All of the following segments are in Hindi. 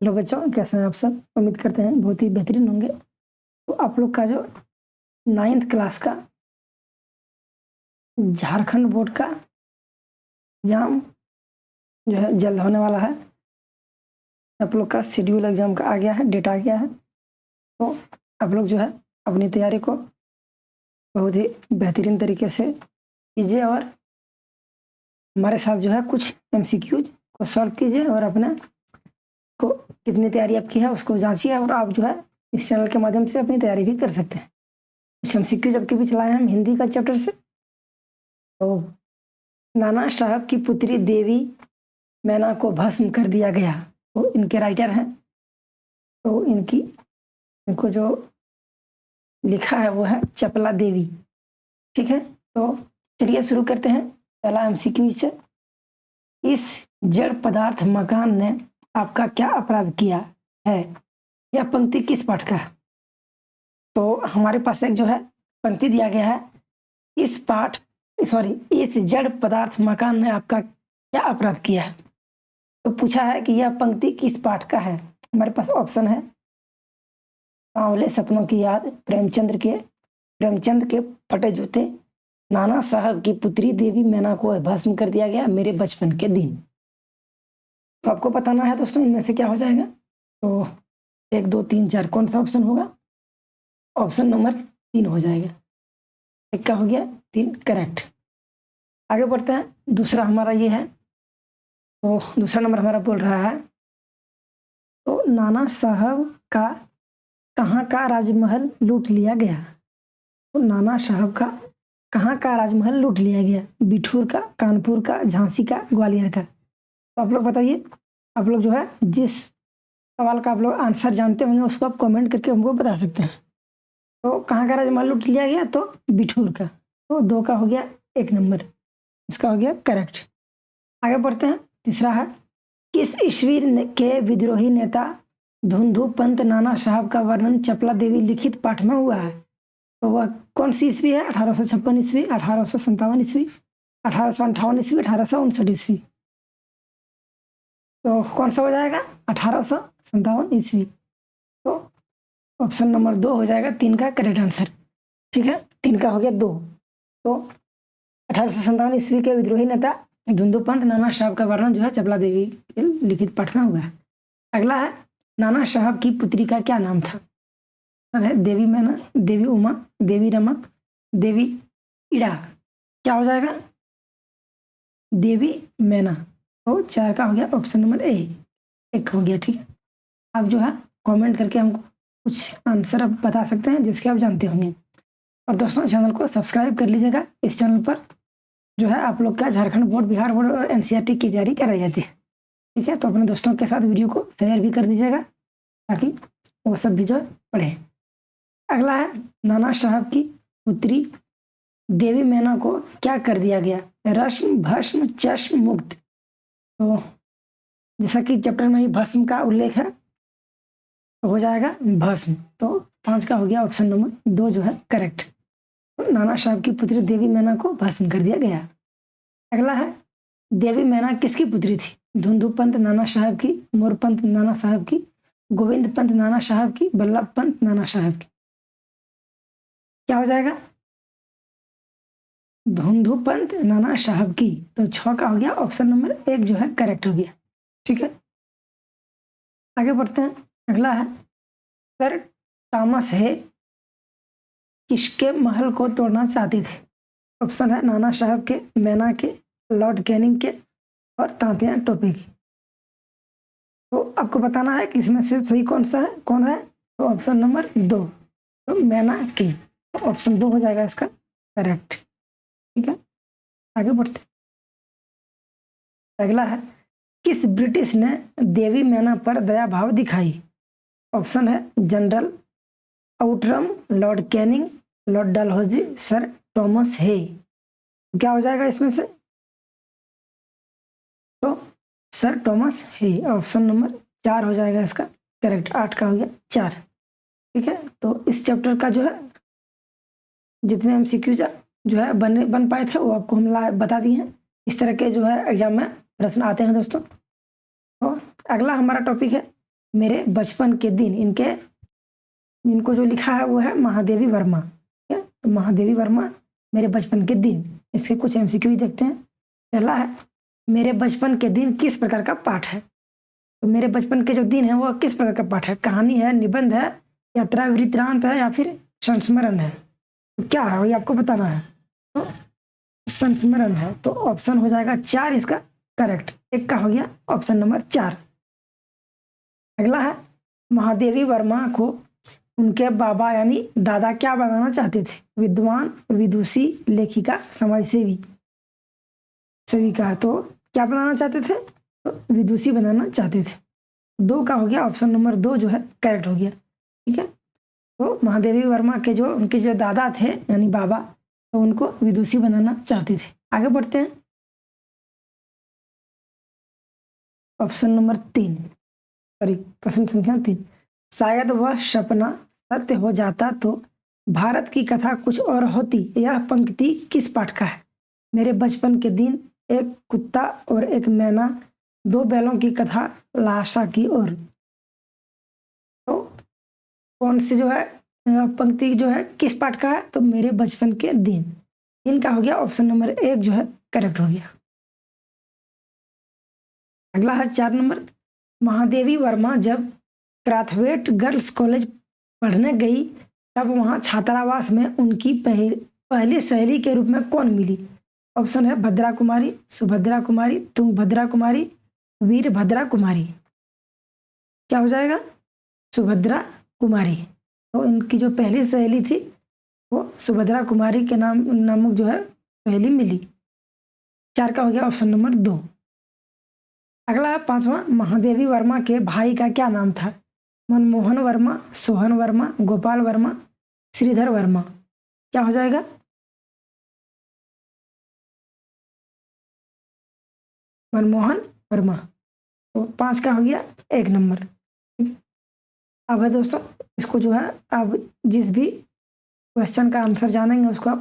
हेलो बच्चों, कैसे हैं आप सब? उम्मीद करते हैं बहुत ही बेहतरीन होंगे। तो आप लोग का जो 9th क्लास का झारखंड बोर्ड का एग्जाम जो है जल्द होने वाला है। आप लोग का शेड्यूल एग्जाम का आ गया है, डेट आ गया है। तो आप लोग जो है अपनी तैयारी को बहुत ही बेहतरीन तरीके से कीजिए और हमारे साथ जो है कुछ MCQs को सॉल्व कीजिए और अपने को कितनी तैयारी आपकी है उसको जांचिए। और आप जो है इस चैनल के माध्यम से अपनी तैयारी भी कर सकते हैं। कुछ MCQs आपके भी चलाए हैं हम हिंदी का चैप्टर से। तो नाना साहब की पुत्री देवी मैना को भस्म कर दिया गया, तो इनके राइटर हैं। तो इनको जो लिखा है वो है चपला देवी। ठीक है, तो चलिए शुरू करते हैं पहला MCQ से। इस जड़ पदार्थ मकान ने आपका क्या अपराध किया है? यह पंक्ति किस पाठ का है? तो हमारे पास एक जो है पंक्ति दिया गया है, इस जड़ पदार्थ मकान ने आपका क्या अपराध किया है। तो पूछा है कि यह पंक्ति किस पाठ का है। हमारे पास ऑप्शन है सांवले सपनों की याद, प्रेमचंद के फटे जूते, नाना साहब की पुत्री देवी मैना को भस्म कर दिया गया, मेरे बचपन के दिन। तो आपको बताना है दोस्तों इनमें से क्या हो जाएगा। तो 1 2 3 4 कौन सा ऑप्शन होगा? ऑप्शन नंबर 3 हो जाएगा। एक का हो गया 3 करेक्ट। आगे बढ़ते हैं। दूसरा हमारा ये है, तो दूसरा नंबर हमारा बोल रहा है, तो नाना साहब का कहाँ का राजमहल लूट लिया गया। तो नाना साहब का कहाँ का राजमहल लूट लिया गया? बिठूर का, कानपुर का, झांसी का, ग्वालियर का। तो आप लोग बताइए। आप लोग जो है जिस सवाल का आप लोग आंसर जानते होंगे उसको आप कमेंट करके हमको बता सकते हैं। तो कहाँ का राजमहल लूट लिया गया? तो बिठूर का। तो 2 का हो गया 1 नंबर, इसका हो गया करेक्ट। आगे बढ़ते हैं। तीसरा है, किस ईस्वी के विद्रोही नेता धुंधु पंत नाना साहब का वर्णन चपला देवी लिखित पाठ में हुआ है? तो वह कौन सी ईस्वी है? 1856 ईस्वी, 1857 ईस्वी, 1858 ईस्वी, 1859 ईस्वी। तो कौन सा हो जाएगा? 1857 ईस्वी। तो ऑप्शन नंबर 2 हो जाएगा 3 का करेक्ट आंसर। ठीक है, 3 का हो गया 2। तो 1857 ईस्वी के विद्रोही नेता धुंधुपंत नाना साहब का वर्णन जो है चपला देवी के लिखित पाठ में हुआ है। अगला है, नाना साहब की पुत्री का क्या नाम था? है देवी मैना, देवी उमा, देवी रमक, देवी इड़ा। क्या हो जाएगा? देवी मैना। तो 4 का हो गया ऑप्शन नंबर ए। 1 हो गया। ठीक है, आप जो है कमेंट करके हमको कुछ आंसर आप बता सकते हैं जिसके आप जानते होंगे। और दोस्तों चैनल को सब्सक्राइब कर लीजिएगा। इस चैनल पर जो है आप लोग का झारखंड बोर्ड, बिहार बोर्ड और NCERT की तैयारी कराई जाती है। ठीक है, तो अपने दोस्तों के साथ वीडियो को शेयर भी कर दीजिएगा ताकि वो सब भी जो पढ़े। अगला है, नाना साहब की पुत्री देवी मैना को क्या कर दिया गया? रश्म, भस्म, चश्म, मुक्त। तो जैसा कि चैप्टर में ही भस्म का उल्लेख है तो हो जाएगा भस्म। तो 5 का हो गया ऑप्शन नंबर 2 जो है करेक्ट। तो नाना साहब की पुत्री देवी मैना को भस्म कर दिया गया। अगला है, देवी मैना किसकी पुत्री थी? धुंधु पंत नाना साहब की, मोरपंत नाना साहब की, गोविंद पंत नाना साहब की, बल्लभ पंत नाना साहब की। क्या हो जाएगा? धुंधु पंत नाना साहब की। तो 6 का हो गया ऑप्शन नंबर 1 जो है करेक्ट हो गया। ठीक है, आगे बढ़ते हैं। अगला है, सर थॉमस है किसके महल को तोड़ना चाहते थे? ऑप्शन है नाना साहब के, मैना के, लॉर्ड कैनिंग के और तांतिया टोपे की। तो आपको बताना है कि इसमें से सही कौन सा है, कौन है। तो ऑप्शन नंबर 2, तो मैना की। तो ऑप्शन 2 हो जाएगा इसका करेक्ट। ठीक है, आगे बढ़ते। अगला है, किस ब्रिटिश ने देवी मैना पर दया भाव दिखाई? ऑप्शन है general Outram, Lord Canning, Lord Dalhousie, sir Thomas है। क्या हो जाएगा इसमें से? तो सर थॉमस है ऑप्शन नंबर 4 हो जाएगा इसका करेक्ट। 8 का हो गया 4। ठीक है, तो इस चैप्टर का जो है जितने MCQ जो है बन पाए थे वो आपको हम बता दिए हैं। इस तरह के जो है एग्जाम में प्रश्न आते हैं दोस्तों। तो अगला हमारा टॉपिक है मेरे बचपन के दिन। इनको जो लिखा है वो है महादेवी वर्मा। ठीक है, तो महादेवी वर्मा मेरे बचपन के दिन। इसके कुछ एमसीक्यू देखते हैं। पहला है, मेरे बचपन के दिन किस प्रकार का पाठ है? तो मेरे बचपन के जो दिन है वो किस प्रकार का पाठ है? कहानी है, निबंध है, यात्रा वृत्तांत है, या फिर संस्मरण है? तो क्या है ये आपको बताना है। तो संस्मरण है, तो ऑप्शन हो जाएगा 4 इसका करेक्ट। एक का हो गया ऑप्शन नंबर 4। अगला है, महादेवी वर्मा को उनके बाबा यानी दादा क्या बनाना चाहते थे? विद्वान, विदुषी, लेखिका, समाजसेवी। सभी का तो क्या बनाना चाहते थे? तो विदुषी बनाना चाहते थे। 2 का हो गया ऑप्शन नंबर 2 जो है करेक्ट हो गया। ठीक है, तो महादेवी वर्मा के उनके जो दादा थे यानी बाबा, तो उनको विदुषी बनाना चाहते थे। आगे बढ़ते हैं, ऑप्शन नंबर 3, सॉरी प्रश्न संख्या 3। शायद वह सपना सत्य हो जाता तो भारत की कथा कुछ और होती। यह पंक्ति किस पाठ का है? मेरे बचपन के दिन, एक कुत्ता और एक मैना, 2 बैलों की कथा, लाशा की ओर। तो कौन सी जो है पंक्ति जो है किस पाठ का है? तो मेरे बचपन के दिन। इनका हो गया ऑप्शन नंबर 1 जो है करेक्ट हो गया। अगला है 4 नंबर। महादेवी वर्मा जब क्राथवेट गर्ल्स कॉलेज पढ़ने गई तब वहां छात्रावास में उनकी पहली सहेली के रूप में कौन मिली? ऑप्शन है भद्रा कुमारी, सुभद्रा कुमारी, तुंगभद्रा कुमारी, वीरभद्रा कुमारी। क्या हो जाएगा? सुभद्रा कुमारी। तो इनकी जो पहली सहेली थी वो सुभद्रा कुमारी के नामक जो है सहेली मिली। 4 का हो गया ऑप्शन नंबर 2। अगला है 5वां। महादेवी वर्मा के भाई का क्या नाम था? मनमोहन वर्मा, सोहन वर्मा, गोपाल वर्मा, श्रीधर वर्मा। क्या हो जाएगा? मनमोहन वर्मा। तो 5 का हो गया 1 नंबर। अब है दोस्तों, इसको जो है आप जिस भी क्वेश्चन का आंसर जानेंगे उसको आप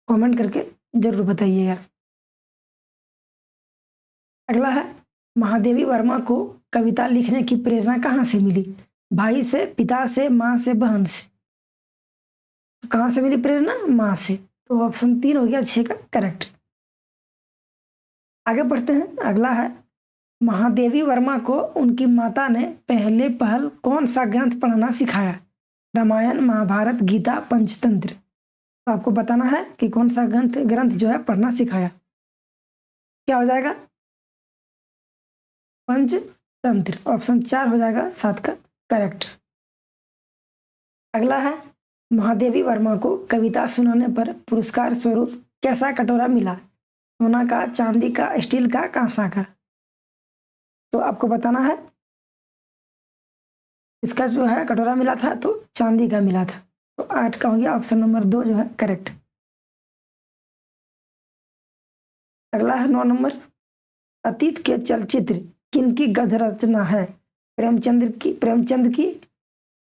कमेंट करके जरूर बताइएगा। अगला है, महादेवी वर्मा को कविता लिखने की प्रेरणा कहाँ से मिली? भाई से, पिता से, माँ से, बहन से। कहाँ से मिली प्रेरणा? माँ से। तो ऑप्शन 3 हो गया 6 का करेक्ट। आगे बढ़ते हैं। अगला है, महादेवी वर्मा को उनकी माता ने पहल कौन सा ग्रंथ पढ़ना सिखाया? रामायण, महाभारत, गीता, पंचतंत्र। तो आपको बताना है कि कौन सा ग्रंथ जो है पढ़ना सिखाया। क्या हो जाएगा? पंचतंत्र। ऑप्शन 4 हो जाएगा 7 का करेक्ट। अगला है, महादेवी वर्मा को कविता सुनाने पर पुरस्कार स्वरूप कैसा कटोरा मिला? सोना का, चांदी का, स्टील का, कांसा का। तो आपको बताना है। इसका जो है कटोरा मिला था तो चांदी का मिला था। तो 8 का हो गया ऑप्शन नंबर 2 जो है करेक्ट। अगला है 9 नंबर। अतीत के चलचित्र किनकी गद्य रचना है? प्रेमचंद की,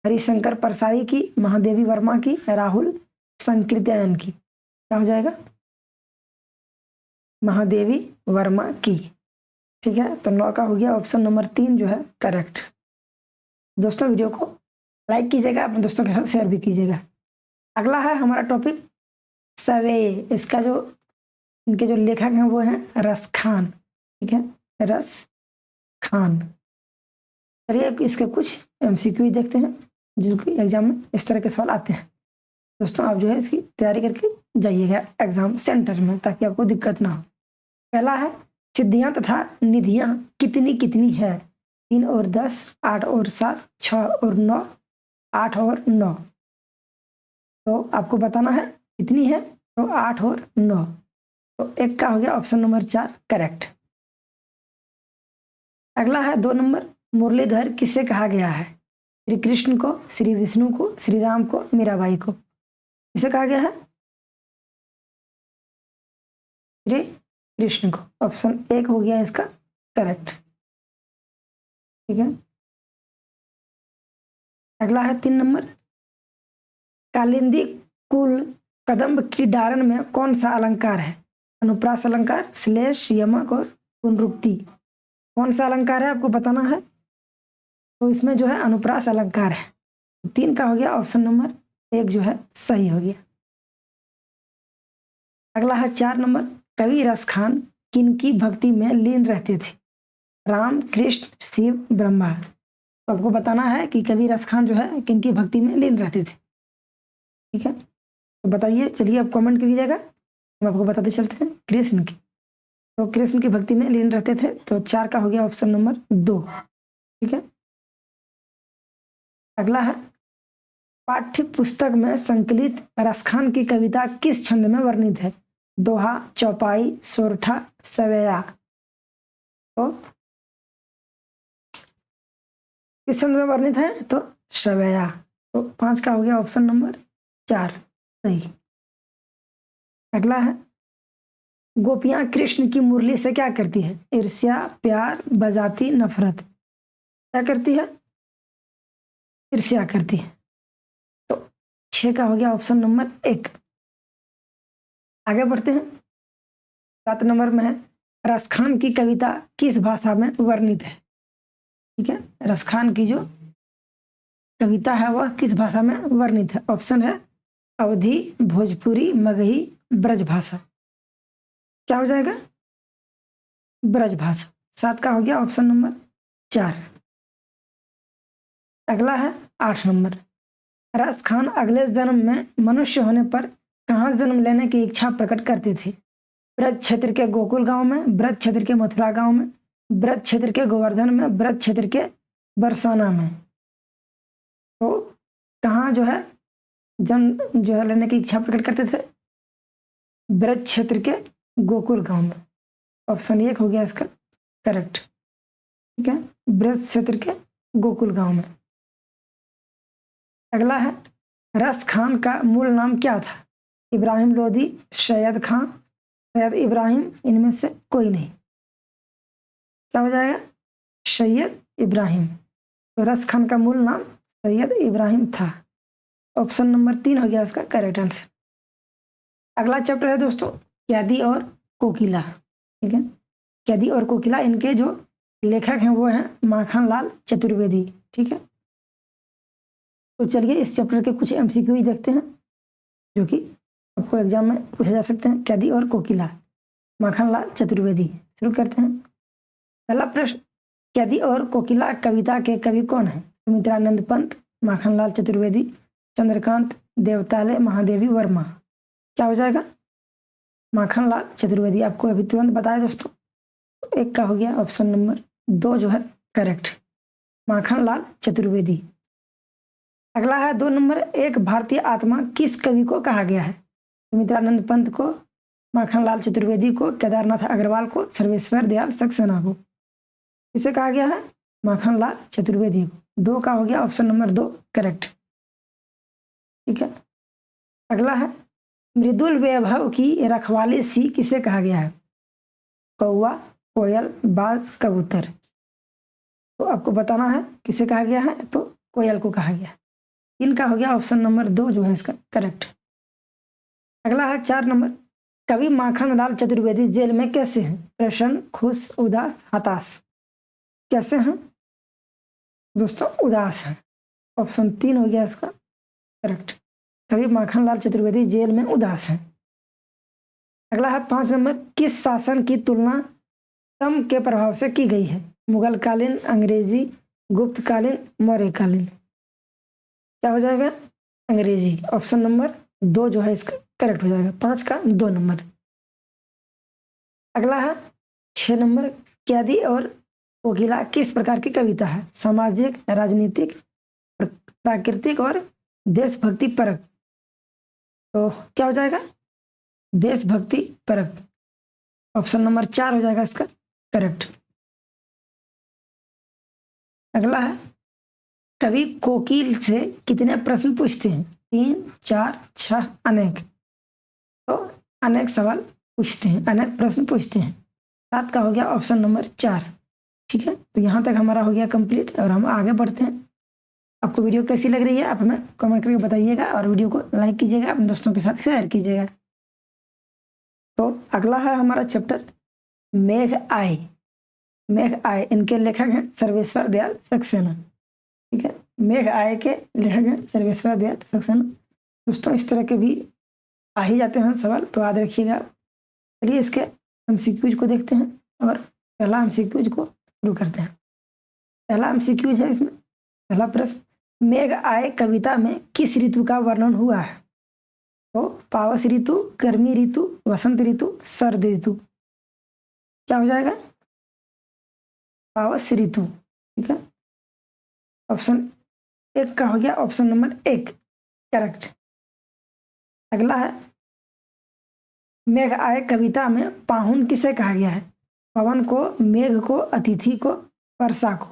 हरिशंकर परसाई की, महादेवी वर्मा की, राहुल संकृत्यायन की। क्या हो जाएगा? महादेवी वर्मा की। ठीक है, तो 9 का हो गया ऑप्शन नंबर 3 जो है करेक्ट। दोस्तों वीडियो को लाइक कीजिएगा, अपने दोस्तों के साथ शेयर भी कीजिएगा। अगला है हमारा टॉपिक सवे। इसका जो इनके जो लेखक हैं वो हैं रस खान। ठीक है, रस खान। चलिए इसके कुछ एमसीक्यू देखते हैं जो कि एग्जाम में इस तरह के सवाल आते हैं। दोस्तों आप जो है इसकी तैयारी करके जाइएगा एग्जाम सेंटर में ताकि आपको दिक्कत ना हो। पहला है, सिद्धियां तथा निधियां कितनी कितनी है? 3 और 10, 8 और 7, 6 और 9, 8 और 9। तो आपको बताना है कितनी है। तो 8 और 9। तो 1 का हो गया ऑप्शन नंबर 4 करेक्ट। अगला है 2 नंबर। मुरलीधर किसे कहा गया है? श्री कृष्ण को, श्री विष्णु को, श्री राम को, मीराबाई को। किसे कहा गया है? श्री कृष्ण को। ऑप्शन 1 हो गया इसका करेक्ट। ठीक है, अगला है 3 नंबर। कालिंदी कुल कदम्ब की डारण में कौन सा अलंकार है? अनुप्रास अलंकार, श्लेष, यमक और पुनरुक्ति। कौन सा अलंकार है आपको बताना है। तो इसमें जो है अनुप्रास अलंकार है। 3 का हो गया ऑप्शन नंबर 1 जो है सही हो गया। अगला है 4 नंबर, कवि रसखान किनकी भक्ति में लीन रहते थे? राम, कृष्ण, शिव, ब्रह्मा। तो आपको बताना है कि कवि रसखान जो है किनकी भक्ति में लीन रहते थे। ठीक है, तो बताइए, चलिए आप कमेंट कीजिएगा, हम आपको बताते चलते हैं। कृष्ण की, तो कृष्ण की भक्ति में लीन रहते थे, तो 4 का हो गया ऑप्शन नंबर 2। ठीक है, अगला है, पाठ्य पुस्तक में संकलित रसखान की कविता किस छंद में वर्णित है? दोहा, चौपाई, सोरठा, सवेया। तो किस छंद में वर्णित है? तो सवेया। तो 5 का हो गया ऑप्शन नंबर 4 सही। अगला है, गोपियां कृष्ण की मुरली से क्या करती है? ईर्ष्या, प्यार, बजाती, नफरत। क्या करती है? ईर्ष्या करती है। तो 6 का हो गया ऑप्शन नंबर 1। आगे बढ़ते हैं, 7 नंबर में है, रसखान की कविता किस भाषा में वर्णित है? ठीक है, रसखान की जो कविता है वह किस भाषा में वर्णित है? ऑप्शन है अवधी, भोजपुरी, मगही, ब्रज भाषा। क्या हो जाएगा? ब्रज भाषा। 7 का हो गया ऑप्शन नंबर 4। अगला है 8 नंबर, रसखान अगले जन्म में मनुष्य होने पर कहाँ जन्म लेने की इच्छा प्रकट करते थे? ब्रज क्षेत्र के गोकुल गांव में, ब्रज क्षेत्र के मथुरा गांव में, ब्रज क्षेत्र के गोवर्धन में, ब्रज क्षेत्र के बरसाना में। तो कहाँ जो है जन्म जो है लेने की इच्छा प्रकट करते थे? ब्रज क्षेत्र के गोकुल गांव में। ऑप्शन 1 हो गया इसका करेक्ट। ठीक है, ब्रज क्षेत्र के गोकुल गांव में। अगला है, रस खान का मूल नाम क्या था? इब्राहिम लोदी, सैयद खान, सैयद इब्राहिम, इनमें से कोई नहीं। क्या हो जाएगा? सैयद इब्राहिम। तो रस खान का मूल नाम सैयद इब्राहिम था। ऑप्शन नंबर 3 हो गया इसका करेक्ट आंसर। अगला चैप्टर है दोस्तों कैदी और कोकिला। ठीक है, कैदी और कोकिला, इनके जो लेखक हैं वो हैं माखन लाल चतुर्वेदी। ठीक है, तो चलिए इस चैप्टर के कुछ एमसीक्यू ही देखते हैं जो कि आपको एग्जाम में पूछे जा सकते हैं। कैदी और कोकिला, माखन लाल चतुर्वेदी। शुरू करते हैं। पहला प्रश्न, कैदी और कोकिला कविता के कवि कौन है? सुमित्रानंद पंत, माखन लाल चतुर्वेदी, चंद्रकांत देवताले, महादेवी वर्मा। क्या हो जाएगा? माखन लाल चतुर्वेदी। आपको अभी तुरंत बताया दोस्तों, 1 का हो गया ऑप्शन नंबर 2 जो है करेक्ट, माखन लाल चतुर्वेदी। अगला है 2 नंबर, एक भारतीय आत्मा किस कवि को कहा गया है? सुमित्रानंद पंत को, माखन लाल चतुर्वेदी को, केदारनाथ अग्रवाल को, सर्वेश्वर दयाल सक्सेना को। इसे कहा गया है माखन लाल चतुर्वेदी को। 2 का हो गया ऑप्शन नंबर 2 करेक्ट। ठीक है, अगला है, मृदुल वैभव की रखवाली सी किसे कहा गया है? कौवा, कोयल, बाज, कबूतर। तो आपको बताना है किसे कहा गया है, तो कोयल को कहा गया है। इनका हो गया ऑप्शन नंबर 2 जो है इसका करेक्ट। अगला है 4 नंबर, कवि माखन लाल चतुर्वेदी जेल में कैसे हैं? प्रसन्न, खुश, उदास, हताश। कैसे हैं दोस्तों? उदास हैं। ऑप्शन 3 हो गया इसका करेक्ट, कवि माखन लाल चतुर्वेदी जेल में उदास हैं। अगला है 5 नंबर, किस शासन की तुलना तम के प्रभाव से की गई है? मुगल कालीन, अंग्रेजी, गुप्त कालीन, मौर्य कालीन। क्या हो जाएगा? अंग्रेजी। ऑप्शन नंबर 2 जो है इसका करेक्ट हो जाएगा, 5 का 2 नंबर। अगला है 6 नंबर, कैदी और कोकिला किस प्रकार की कविता है? सामाजिक, राजनीतिक, प्राकृतिक और देशभक्ति परक। तो क्या हो जाएगा? देशभक्ति परक। ऑप्शन नंबर 4 हो जाएगा इसका करेक्ट। अगला है, कवि कोकिल से कितने प्रश्न पूछते हैं? 3, 4, 6, अनेक। तो अनेक सवाल पूछते हैं, अनेक प्रश्न पूछते हैं। 7 का हो गया ऑप्शन नंबर 4। ठीक है, तो यहाँ तक हमारा हो गया कंप्लीट और हम आगे बढ़ते हैं। आपको वीडियो कैसी लग रही है आप हमें कमेंट करके बताइएगा और वीडियो को लाइक कीजिएगा, अपने दोस्तों के साथ शेयर कीजिएगा। तो अगला है हमारा चैप्टर मेघ आए। मेघ आए, इनके लेखक हैं सर्वेश्वर दयाल सक्सेना। ठीक है। मेघ आए के लेखक सर्वेश्वर दत्त सक्सेना। दोस्तों इस तरह के भी आ ही जाते हैं सवाल, तो याद रखिएगा। चलिए इसके एमसीक्यूज को देखते हैं और पहला एमसीक्यूज को शुरू करते हैं। पहला एमसीक्यूज है इसमें, पहला प्रश्न, मेघ आए कविता में किस ऋतु का वर्णन हुआ है? तो पावस ऋतु, गर्मी ऋतु, वसंत ऋतु, शरद ऋतु। क्या हो जाएगा? पावस ऋतु। ठीक है, ऑप्शन एक का हो गया ऑप्शन नंबर एक करेक्ट। अगला है, मेघ आए कविता में पाहुन किसे कहा गया है? पवन को, मेघ को, अतिथि को, वर्षा को।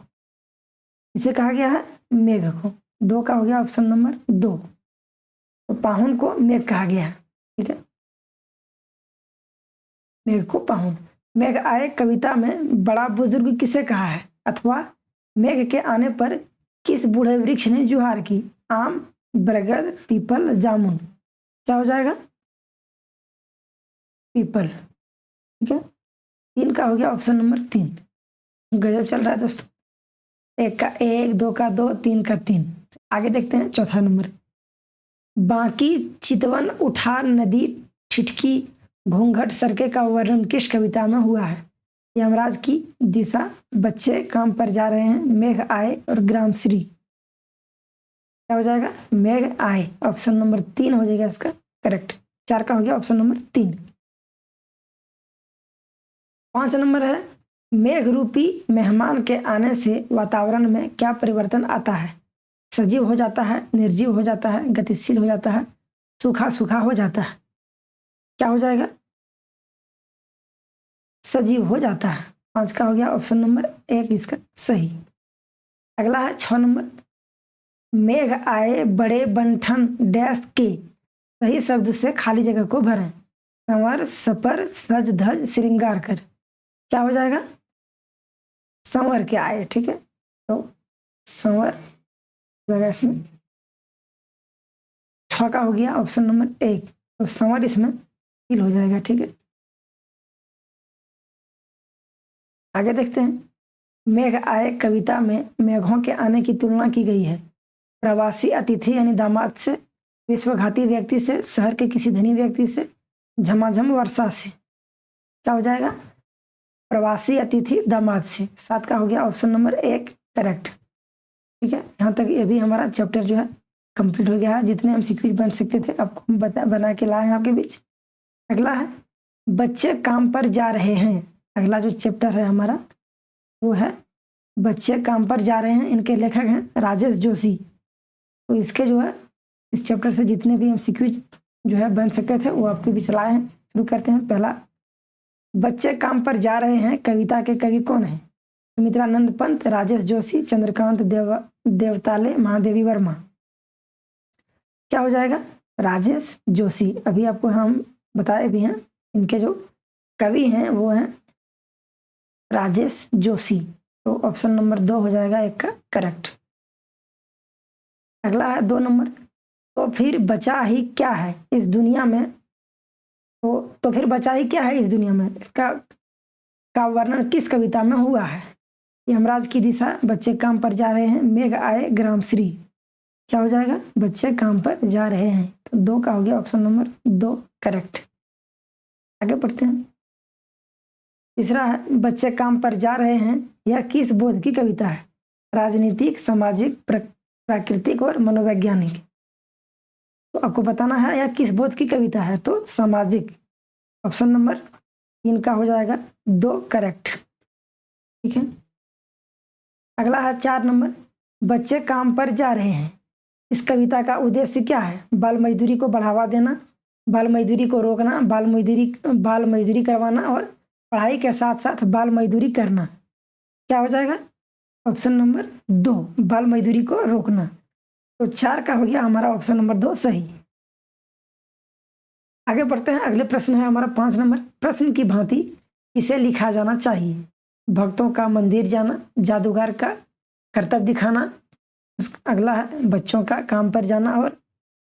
इसे कहा गया है मेघ को। दो का हो गया ऑप्शन नंबर दो। तो पाहुन को मेघ कहा गया है। ठीक है, मेघ को पाहुन। मेघ आए कविता में बड़ा बुजुर्ग किसे कहा है? अथवा मेघ के आने पर किस बूढ़े वृक्ष ने जुहार की? आम, बरगद, पीपल, जामुन। क्या हो जाएगा? पीपल। ठीक है, तीन का हो गया ऑप्शन नंबर तीन। गजब चल रहा है दोस्तों, एक का एक, दो का दो, तीन का तीन। आगे देखते हैं चौथा नंबर, बाकी चितवन उठा नदी ठिठकी घूंघट सरके का वर्णन किस कविता में हुआ है? यमराज की दिशा, बच्चे काम पर जा रहे हैं, मेघ आए और ग्राम श्री। क्या हो जाएगा? मेघ आए। ऑप्शन नंबर तीन हो जाएगा इसका करेक्ट। चार का हो गया ऑप्शन नंबर तीन। पांच नंबर है, मेघ रूपी मेहमान के आने से वातावरण में क्या परिवर्तन आता है? सजीव हो जाता है, निर्जीव हो जाता है, गतिशील हो जाता है, सूखा सूखा हो जाता है। क्या हो जाएगा? सजीव हो जाता है। पांच का हो गया ऑप्शन नंबर एक इसका सही। अगला है छह नंबर, मेघ आए बड़े बंठन डैश के सही शब्द से खाली जगह को भरें। संवर, सपर, सज धज, श्रृंगार कर। क्या हो जाएगा? संवर के आए। ठीक है, तो संवर जाएगा इसमें। छह का हो गया ऑप्शन नंबर एक, तो संवर इसमें फील हो जाएगा। ठीक है, आगे देखते हैं, मेघ आए कविता में मेघों के आने की तुलना की गई है प्रवासी अतिथि यानी दामाद से, विश्वघाती व्यक्ति से, शहर के किसी धनी व्यक्ति से, झमाझम वर्षा से। क्या हो जाएगा? प्रवासी अतिथि दामाद से। सात का हो गया ऑप्शन नंबर एक करेक्ट। ठीक है, यहाँ तक ये भी हमारा चैप्टर जो है कंप्लीट हो गया है। जितने हम सीक्वेंस बन सकते थे आपको हम बना के लाए हैं आपके बीच। अगला है, बच्चे काम पर जा रहे हैं। अगला जो चैप्टर है हमारा वो है बच्चे काम पर जा रहे हैं। इनके लेखक हैं राजेश जोशी। तो इसके जो है इस चैप्टर से जितने भी हम सीक्वेंस जो है बन सकते थे वो आपके बीच लाए हैं। शुरू करते हैं। पहला, बच्चे काम पर जा रहे हैं कविता के कवि कौन है? सुमित्रानंद पंत, राजेश जोशी, चंद्रकांत देवताले, महादेवी वर्मा। क्या हो जाएगा? राजेश जोशी। अभी आपको हम बताए भी हैं, इनके जो कवि हैं वो हैं राजेश जोशी। तो ऑप्शन नंबर दो हो जाएगा एक का करेक्ट। अगला है दो नंबर, तो फिर बचा ही क्या है इस दुनिया में? तो फिर बचा ही क्या है इस दुनिया में, इसका का वर्णन किस कविता में हुआ है? यमराज की दिशा, बच्चे काम पर जा रहे हैं, मेघ आए, ग्राम श्री। क्या हो जाएगा? बच्चे काम पर जा रहे हैं। तो दो का हो गया ऑप्शन नंबर दो करेक्ट। आगे बढ़ते हैं। तीसरा है, बच्चे काम पर जा रहे हैं यह किस बोध की कविता है? राजनीतिक, सामाजिक, प्राकृतिक और मनोवैज्ञानिक। तो आपको बताना है यह किस बोध की कविता है। तो सामाजिक। ऑप्शन नंबर तीन का हो जाएगा दो करेक्ट। ठीक है, अगला है चार नंबर, बच्चे काम पर जा रहे हैं इस कविता का उद्देश्य क्या है? बाल मजदूरी को बढ़ावा देना, बाल मजदूरी को रोकना, बाल मजदूरी करवाना और पढ़ाई के साथ साथ बाल मजदूरी करना। क्या हो जाएगा? ऑप्शन नंबर दो, बाल मजदूरी को रोकना। तो चार का हो गया हमारा ऑप्शन नंबर दो सही। आगे बढ़ते हैं। अगले प्रश्न है हमारा पांच नंबर, प्रश्न की भांति इसे लिखा जाना चाहिए? भक्तों का मंदिर जाना, जादूगर का कर्तव्य दिखाना, अगला है बच्चों का काम पर जाना और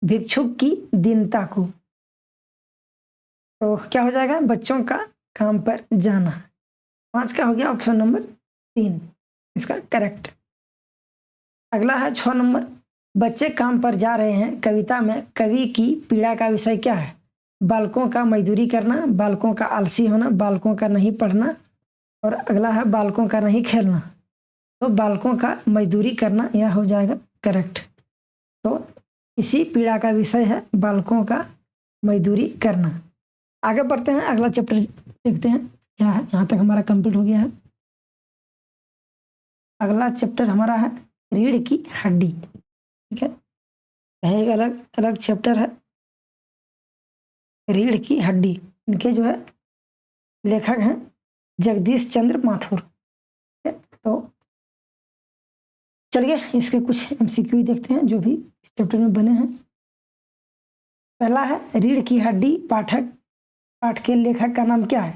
भिक्षुक की दीनता को। तो क्या हो जाएगा? बच्चों का काम पर जाना। पांच का हो गया ऑप्शन नंबर तीन इसका करेक्ट। अगला है 6 नंबर, बच्चे काम पर जा रहे हैं। कविता में कवि की पीड़ा का विषय क्या है? बालकों का मजदूरी करना, बालकों का आलसी होना, बालकों का नहीं पढ़ना, और अगला है बालकों का नहीं खेलना। तो बालकों का मजदूरी करना यह हो जाएगा करेक्ट। तो इसी पीड़ा का विषय है बालकों का मजदूरी करना। आगे बढ़ते हैं, अगला चैप्टर देखते हैं क्या है। यहाँ तक हमारा कंप्लीट हो गया है। अगला चैप्टर हमारा है रीढ़ की हड्डी। ठीक है, यह एक अलग अलग चैप्टर है, रीढ़ की हड्डी। इनके जो है लेखक हैं जगदीश चंद्र माथुर। तो चलिए इसके कुछ एमसीक्यू देखते हैं जो भी इस चैप्टर में बने हैं। पहला है रीढ़ की हड्डी पाठ के लेखक का नाम क्या है?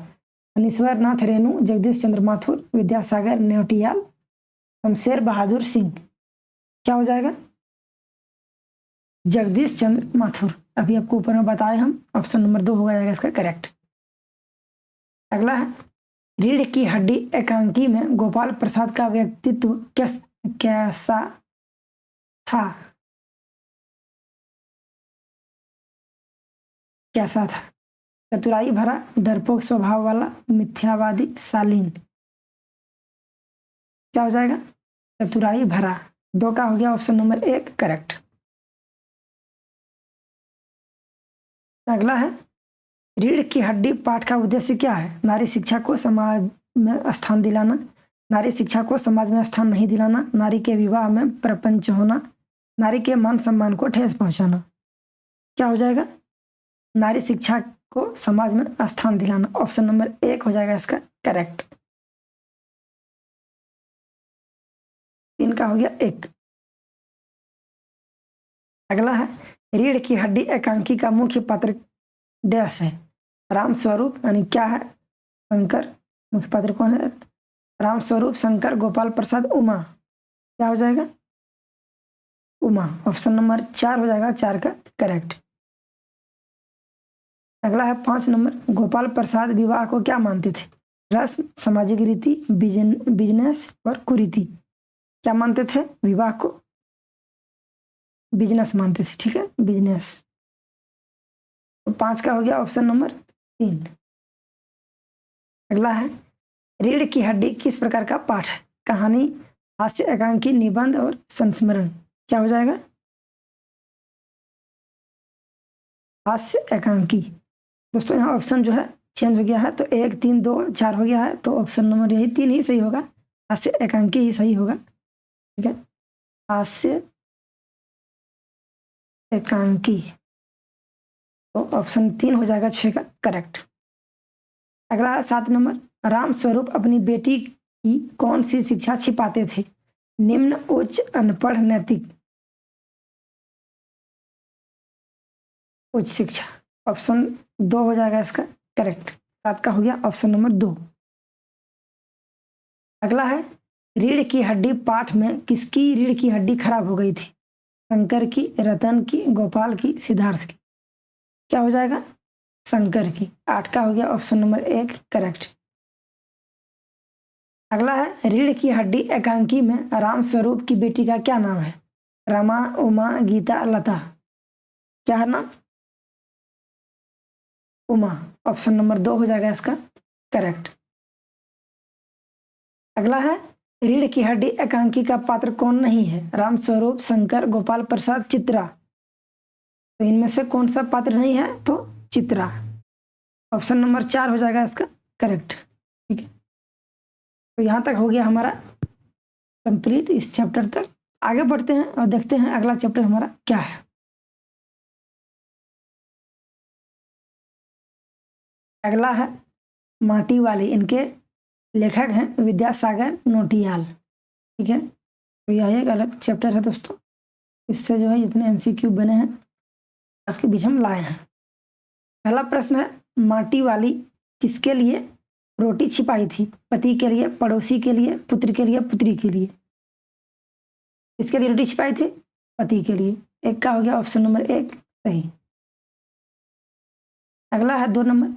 अनीश्वर नाथ रेणु, जगदीश चंद्र माथुर, विद्यासागर नेवटियाल, शमशेर बहादुर सिंह। क्या हो जाएगा? जगदीश चंद्र माथुर। अभी आपको ऊपर में बताए हम, ऑप्शन नंबर 2 हो जाएगा इसका करेक्ट। अगला है रीढ़ की हड्डी एकांकी में गोपाल प्रसाद का व्यक्तित्व कैसा था? कैसा था? चतुराई भरा, डरपोक स्वभाव वाला, मिथ्यावादी, शालीन। क्या हो जाएगा? चतुराई भरा। 2 का हो गया ऑप्शन नंबर 1 करेक्ट। अगला है रीढ़ की हड्डी पाठ का उद्देश्य क्या है? नारी शिक्षा को समाज में स्थान दिलाना, नारी शिक्षा को समाज में स्थान नहीं दिलाना, नारी के विवाह में प्रपंच होना, नारी के मान सम्मान को ठेस पहुंचाना। क्या हो जाएगा? नारी शिक्षा को समाज में स्थान दिलाना। ऑप्शन नंबर 1 हो जाएगा इसका करेक्ट। 3 का हो गया 1। अगला है रीढ़ की हड्डी एकांकी का मुख्य पात्र डैश है? राम स्वरूप, यानी क्या है? शंकर। मुख्य पात्र कौन है? राम स्वरूप, शंकर, गोपाल प्रसाद, उमा। क्या हो जाएगा? उमा। ऑप्शन नंबर 4 हो जाएगा 4 का करेक्ट। अगला है 5 नंबर, गोपाल प्रसाद विवाह को क्या मानते थे? रस्म, सामाजिक रीति, बिजनेस और कुरीति। क्या मानते थे? विवाह को बिजनेस मानते थे। ठीक है, बिजनेस। तो 5 का हो गया ऑप्शन नंबर 3। अगला है रीढ़ की हड्डी किस प्रकार का पाठ है? कहानी, हास्य एकांकी, निबंध और संस्मरण। क्या हो जाएगा? हास्य एकांकी। दोस्तों यहाँ ऑप्शन जो है चेंज हो गया है, तो 1 3 2 4 हो गया है, तो ऑप्शन नंबर यही 3 ही सही होगा। हास्य एकांकी ही सही होगा। ठीक है, हास्य एकांकी। तो ऑप्शन 3 हो जाएगा 6 का करेक्ट। अगला है 7 नंबर, राम स्वरूप अपनी बेटी की कौन सी शिक्षा छिपाते थे? निम्न, उच्च, अनपढ़, नैतिक। उच्च शिक्षा। ऑप्शन 2 हो जाएगा इसका करेक्ट। 7 का हो गया ऑप्शन नंबर 2। अगला है रीढ़ की हड्डी पाठ में किसकी रीढ़ की हड्डी खराब हो गई थी? शंकर की, रतन की, गोपाल की, सिद्धार्थ की। क्या हो जाएगा? शंकर की। 8 का हो गया ऑप्शन नंबर 1 करेक्ट। अगला है रीढ़ की हड्डी एकांकी में राम स्वरूप की बेटी का क्या नाम है? रमा, उमा, गीता, लता। क्या है नाम? उमा। ऑप्शन नंबर 2 हो जाएगा इसका करेक्ट। अगला है रीढ़ की हड्डी एकांकी का पात्र कौन नहीं है? राम स्वरूप, शंकर, गोपाल प्रसाद, चित्रा। तो इनमें से कौन सा पात्र नहीं है? तो चित्रा। ऑप्शन नंबर 4 हो जाएगा इसका करेक्ट। ठीक है, तो यहाँ तक हो गया हमारा कंप्लीट इस चैप्टर तक। आगे बढ़ते हैं और देखते हैं अगला चैप्टर हमारा क्या है। अगला है माटी वाली। इनके लेखक हैं विद्यासागर नोटियाल। ठीक है, तो यह एक अलग चैप्टर है दोस्तों। इससे जो है जितने एमसीक्यू बने हैं आपके बीच हम लाए हैं। पहला प्रश्न है, माटी वाली किसके लिए रोटी छिपाई थी? पति के लिए, पड़ोसी के लिए, पुत्र के लिए, पुत्री के लिए। किसके लिए रोटी छिपाई थी? पति के लिए। 1 का हो गया ऑप्शन नंबर 1 सही। अगला है 2 नंबर,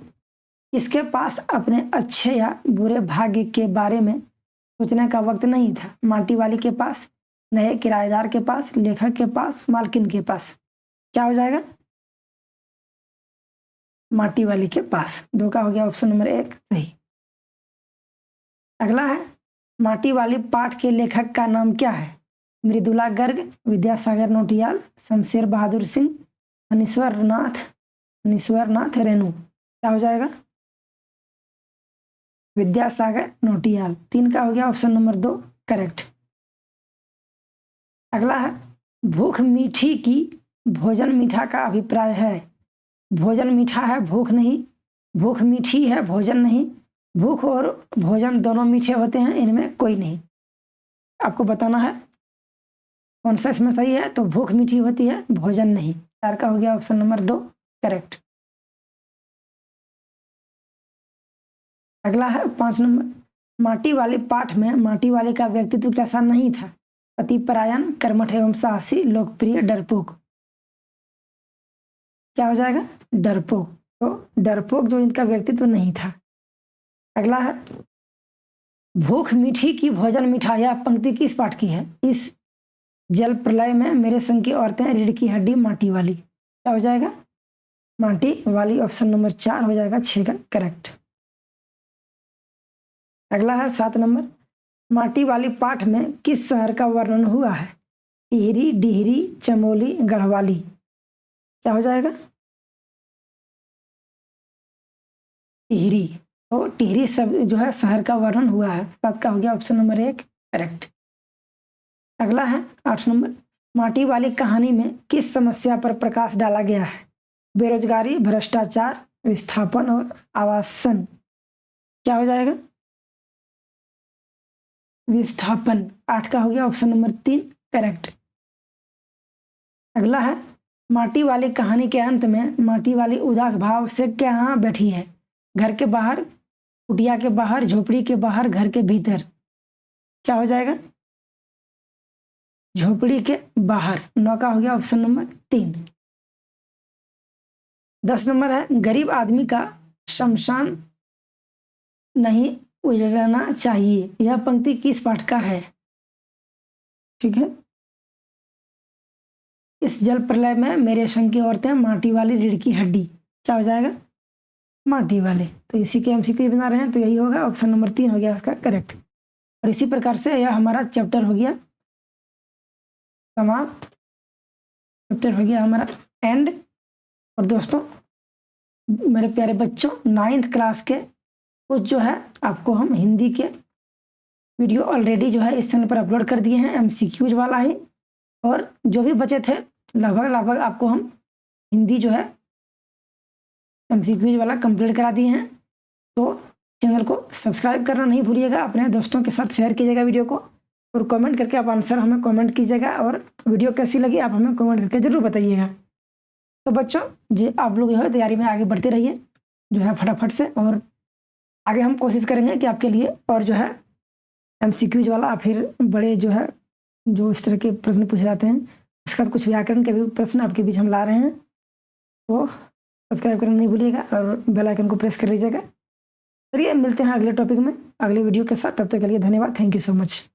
किसके पास अपने अच्छे या बुरे भाग्य के बारे में सोचने का वक्त नहीं था? माटी वाली के पास, नए किराएदार के पास, लेखक के पास, मालकिन के पास। क्या हो जाएगा? माटी वाली के पास। 2 का हो गया ऑप्शन नंबर 1 सही। अगला है माटी वाली पाठ के लेखक का नाम क्या है? मृदुला गर्ग, विद्यासागर नौटियाल, शमशेर बहादुर सिंह, अनीश्वर नाथ रेणु। क्या हो जाएगा? विद्यासागर नौटियाल। 3 का हो गया ऑप्शन नंबर 2 करेक्ट। अगला है भूख मीठी की भोजन मीठा का अभिप्राय है। भोजन मीठा है, भूख नहीं। भूख मीठी है, भोजन नहीं। भूख और भोजन दोनों मीठे होते हैं, इनमें कोई नहीं। आपको बताना है कौन सा इसमें सही है। तो भूख मीठी होती है, भोजन नहीं। 4 का हो गया ऑप्शन नंबर 2 करेक्ट। अगला है 5 नंबर। माटी वाले पाठ में माटी वाले का व्यक्तित्व कैसा नहीं था? अति परायण, कर्मठ एवं साहसी, लोकप्रिय, डरपोक। क्या हो जाएगा? डरपोक। तो डरपोक जो इनका व्यक्तित्व नहीं था। अगला है भूख मीठी की भोजन मीठा। यह पंक्ति किस पाठ की है? इस जल प्रलय में मेरे संग की औरतें, रीढ़ की हड्डी, माटी वाली। क्या हो जाएगा? माटी वाली। ऑप्शन नंबर 4 हो जाएगा 6 का करेक्ट। अगला है 7 नंबर। माटी वाली पाठ में किस शहर का वर्णन हुआ है? टिहरी, डिहरी, चमोली, गढ़वाली। क्या हो जाएगा? टिहरी। तो टिहरी सब जो है शहर का वर्णन हुआ है। 7 का हो गया ऑप्शन नंबर 1 करेक्ट। अगला है 8 नंबर। माटी वाली कहानी में किस समस्या पर प्रकाश डाला गया है? बेरोजगारी, भ्रष्टाचार, विस्थापन और आवासन। क्या हो जाएगा? विस्थापन। 8 का हो गया ऑप्शन नंबर 3 करेक्ट। अगला है माटी वाली कहानी के अंत में माटी वाली उदास भाव से क्या बैठी है? घर के बाहर, कुटिया के बाहर, झोपड़ी के बाहर, घर के भीतर। क्या हो जाएगा? झोपड़ी के बाहर। 9 का हो गया ऑप्शन नंबर 3। 10 नंबर है गरीब आदमी का शमशान नहीं उजड़ना चाहिए। यह पंक्ति किस पाठ का है? ठीक है। इस जल प्रलय में मेरे संग की औरतें, माटी वाली, रीढ़ की हड्डी। क्या हो जाएगा? माटी वाले। तो इसी के एमसीक्यू बना रहे हैं, तो यही होगा ऑप्शन नंबर 3 हो गया इसका करेक्ट। और इसी प्रकार से यह हमारा चैप्टर हो गया समाप्त। चैप्टर हो गया हमारा एंड। और दोस्तों मेरे प्यारे बच्चों 9th क्लास के कुछ जो है आपको हम हिंदी के वीडियो ऑलरेडी जो है इस चैनल पर अपलोड कर दिए हैं, एमसीक्यूज वाला ही। और जो भी बचे थे लगभग आपको हम हिंदी जो है एमसीक्यूज वाला कंप्लीट करा दिए हैं। तो चैनल को सब्सक्राइब करना नहीं भूलिएगा, अपने दोस्तों के साथ शेयर कीजिएगा वीडियो को, और कमेंट करके आप आंसर हमें कमेंट कीजिएगा। और वीडियो कैसी लगी आप हमें कमेंट करके ज़रूर बताइएगा। तो बच्चों जी आप लोग जो है तैयारी में आगे बढ़ते रहिए जो है फटाफट से। और आगे हम कोशिश करेंगे कि आपके लिए और जो है एमसीक्यूज वाला फिर बड़े जो है जो इस तरह के प्रश्न पूछे जाते हैं, इसका कुछ व्याकरण के भी प्रश्न आपके बीच हम ला रहे हैं। तो सब्सक्राइब करना नहीं भूलिएगा और बेल आइकन को प्रेस कर लीजिएगा। चलिए मिलते हैं अगले टॉपिक में अगले वीडियो के साथ। तब तक के लिए धन्यवाद। Thank you so much.